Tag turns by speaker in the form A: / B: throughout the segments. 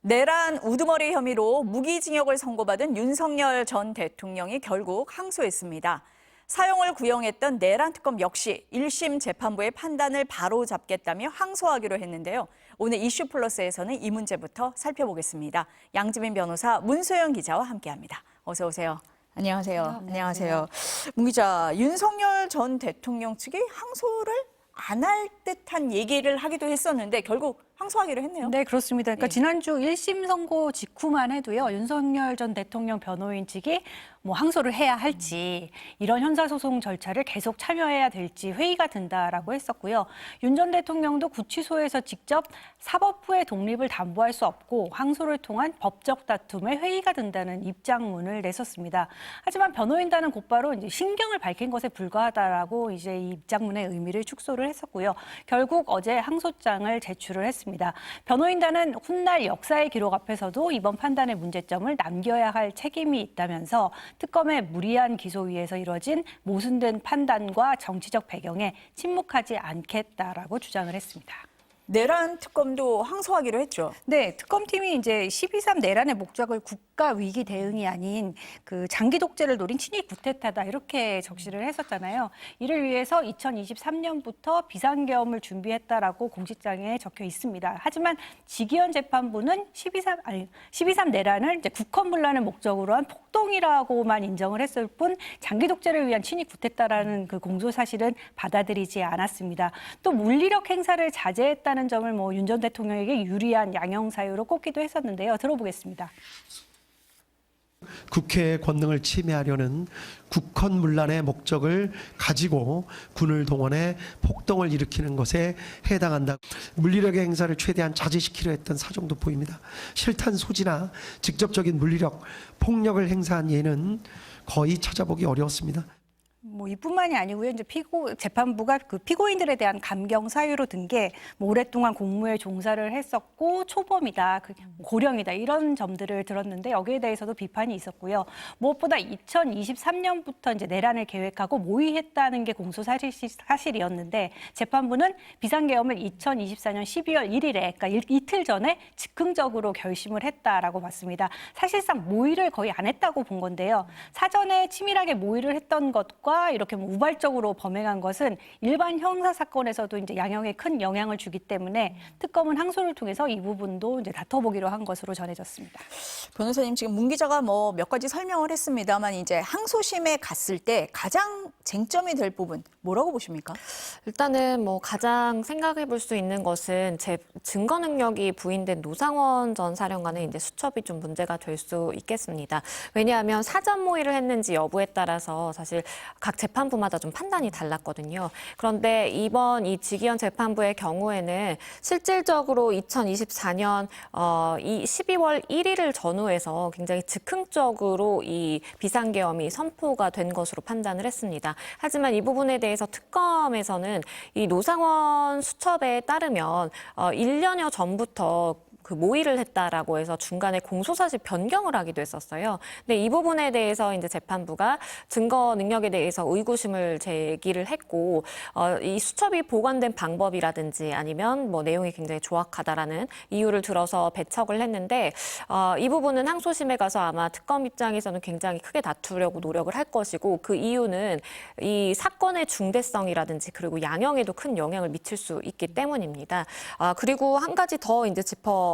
A: 내란 우두머리 혐의로 무기징역을 선고받은 윤석열 전 대통령이 결국 항소했습니다. 사형을 구형했던 내란 특검 역시 1심 재판부의 판단을 바로잡겠다며 항소하기로 했는데요. 오늘 이슈플러스에서는 이 문제부터 살펴보겠습니다. 양지민 변호사, 문소영 기자와 함께합니다. 어서 오세요. 안녕하세요. 안녕하세요. 문 기자, 윤석열 전 대통령 측이 항소를 안 할 듯한 얘기를 하기도 했었는데 결국 항소하기로 했네요.
B: 네, 그렇습니다. 그러니까
A: 예.
B: 지난주 1심 선고 직후만 해도요, 윤석열 전 대통령 변호인 측이 항소를 해야 할지, 이런 형사소송 절차를 계속 참여해야 될지 회의가 든다라고 했었고요. 윤 전 대통령도 구치소에서 직접 사법부의 독립을 담보할 수 없고 항소를 통한 법적 다툼에 회의가 든다는 입장문을 냈었습니다. 하지만 변호인단은 곧바로 이제 신경을 밝힌 것에 불과하다라고 이제 이 입장문의 의미를 축소를 했었고요. 결국 어제 항소장을 제출을 했습니다. 변호인단은 훗날 역사의 기록 앞에서도 이번 판단의 문제점을 남겨야 할 책임이 있다면서 특검의 무리한 기소 위에서 이뤄진 모순된 판단과 정치적 배경에 침묵하지 않겠다라고 주장을 했습니다.
A: 내란 특검도 항소하기로 했죠.
B: 네, 특검팀이 이제 12.3 내란의 목적을 국가 위기 대응이 아닌 그 장기 독재를 노린 친일 구테타다 이렇게 적시를 했었잖아요. 이를 위해서 2023년부터 비상계엄을 준비했다라고 공식장에 적혀 있습니다. 하지만 지기현 재판부는 12.3 내란을 이제 국헌문란을 목적으로 한 폭동이라고만 인정을 했을 뿐 장기 독재를 위한 친일 구테타라는 그 공소 사실은 받아들이지 않았습니다. 또 물리력 행사를 자제했다는 점을 윤 전 대통령에게 유리한 양형 사유로 꼽기도 했었는데요. 들어보겠습니다.
C: 국회의 권능을 침해하려는 국헌문란의 목적을 가지고 군을 동원해 폭동을 일으키는 것에 해당한다. 물리력의 행사를 최대한 자제시키려 했던 사정도 보입니다. 실탄 소지나 직접적인 물리력, 폭력을 행사한 예는 거의 찾아보기 어려웠습니다.
B: 이뿐만이 아니고요. 이제 재판부가 그 피고인들에 대한 감경 사유로 든 게 오랫동안 공무에 종사를 했었고 초범이다, 고령이다 이런 점들을 들었는데 여기에 대해서도 비판이 있었고요. 무엇보다 2023년부터 이제 내란을 계획하고 모의했다는 게 공소 사실이었는데 재판부는 비상계엄을 2024년 12월 1일에, 그러니까 이틀 전에 즉흥적으로 결심을 했다라고 봤습니다. 사실상 모의를 거의 안 했다고 본 건데요. 사전에 치밀하게 모의를 했던 것과 이렇게 우발적으로 범행한 것은 일반 형사 사건에서도 이제 양형에 큰 영향을 주기 때문에 특검은 항소를 통해서 이 부분도 이제 다퉈보기로 한 것으로 전해졌습니다.
A: 변호사님, 지금 문 기자가 몇 가지 설명을 했습니다만 이제 항소심에 갔을 때 가장 쟁점이 될 부분 뭐라고 보십니까?
D: 일단은 가장 생각해 볼 수 있는 것은 증거 능력이 부인된 노상원 전 사령관의 이제 수첩이 좀 문제가 될 수 있겠습니다. 왜냐하면 사전 모의를 했는지 여부에 따라서 사실 각 재판부마다 좀 판단이 달랐거든요. 그런데 이번 이 지기현 재판부의 경우에는 실질적으로 2024년 이 12월 1일을 전후해서 굉장히 즉흥적으로 이 비상계엄이 선포가 된 것으로 판단을 했습니다. 하지만 이 부분에 대해서 특검에서는 이 노상원 수첩에 따르면 1년여 전부터 그 모의를 했다라고 해서 중간에 공소사실 변경을 하기도 했었어요. 근데 이 부분에 대해서 이제 재판부가 증거 능력에 대해서 의구심을 제기를 했고, 이 수첩이 보관된 방법이라든지 아니면 내용이 굉장히 조악하다라는 이유를 들어서 배척을 했는데, 이 부분은 항소심에 가서 아마 특검 입장에서는 굉장히 크게 다투려고 노력을 할 것이고, 그 이유는 이 사건의 중대성이라든지 그리고 양형에도 큰 영향을 미칠 수 있기 때문입니다. 그리고 한 가지 더 이제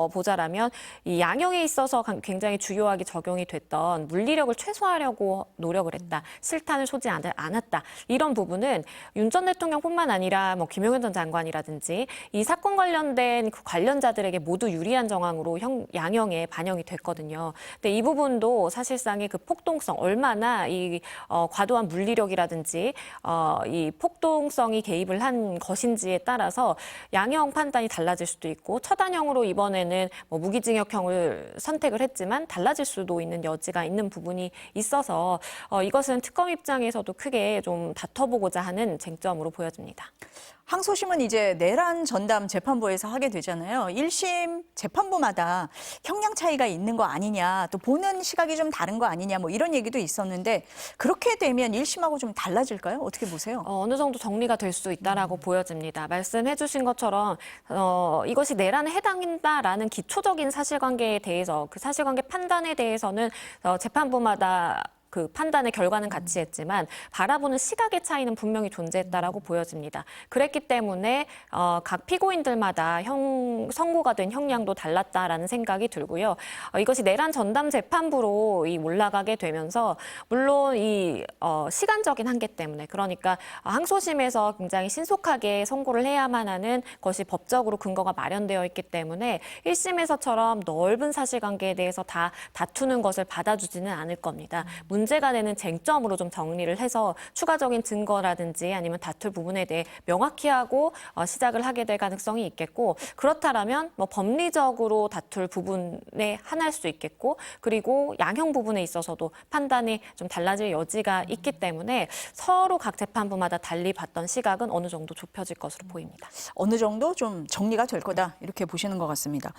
D: 보자라면 이 양형에 있어서 굉장히 주요하게 적용이 됐던 물리력을 최소화하려고 노력을 했다. 실탄을 쏘지 않았다. 이런 부분은 윤 전 대통령뿐만 아니라 김용현 전 장관이라든지 이 사건 관련된 그 관련자들에게 모두 유리한 정황으로 양형에 반영이 됐거든요. 근데 이 부분도 사실상의 그 폭동성, 얼마나 이 과도한 물리력이라든지 이 폭동성이 개입을 한 것인지에 따라서 양형 판단이 달라질 수도 있고 처단형으로 이번에는 무기징역형을 선택을 했지만 달라질 수도 있는 여지가 있는 부분이 있어서 이것은 특검 입장에서도 크게 좀 다퉈보고자 하는 쟁점으로 보여집니다.
A: 항소심은 이제 내란 전담 재판부에서 하게 되잖아요. 1심 재판부마다 형량 차이가 있는 거 아니냐, 또 보는 시각이 좀 다른 거 아니냐, 뭐 이런 얘기도 있었는데 그렇게 되면 1심하고 좀 달라질까요? 어떻게 보세요?
D: 어느 정도 정리가 될 수 있다라고 보여집니다. 말씀해 주신 것처럼 이것이 내란에 해당한다라는 기초적인 사실관계에 대해서 그 사실관계 판단에 대해서는 재판부마다 그 판단의 결과는 같이했지만 바라보는 시각의 차이는 분명히 존재했다라고 보여집니다. 그랬기 때문에 각 피고인들마다 선고가 된 형량도 달랐다라는 생각이 들고요. 이것이 내란 전담 재판부로 올라가게 되면서 물론 이 시간적인 한계 때문에 그러니까 항소심에서 굉장히 신속하게 선고를 해야만 하는 것이 법적으로 근거가 마련되어 있기 때문에 1심에서처럼 넓은 사실관계에 대해서 다 다투는 것을 받아주지는 않을 겁니다. 문제가 되는 쟁점으로 좀 정리를 해서 추가적인 증거라든지 아니면 다툴 부분에 대해 명확히 하고 시작을 하게 될 가능성이 있겠고 그렇다면 뭐 법리적으로 다툴 부분에 한할 수 있겠고 그리고 양형 부분에 있어서도 판단이 좀 달라질 여지가 있기 때문에 서로 각 재판부마다 달리 봤던 시각은 어느 정도 좁혀질 것으로 보입니다.
A: 어느 정도 좀 정리가 될 거다 이렇게 보시는 것 같습니다.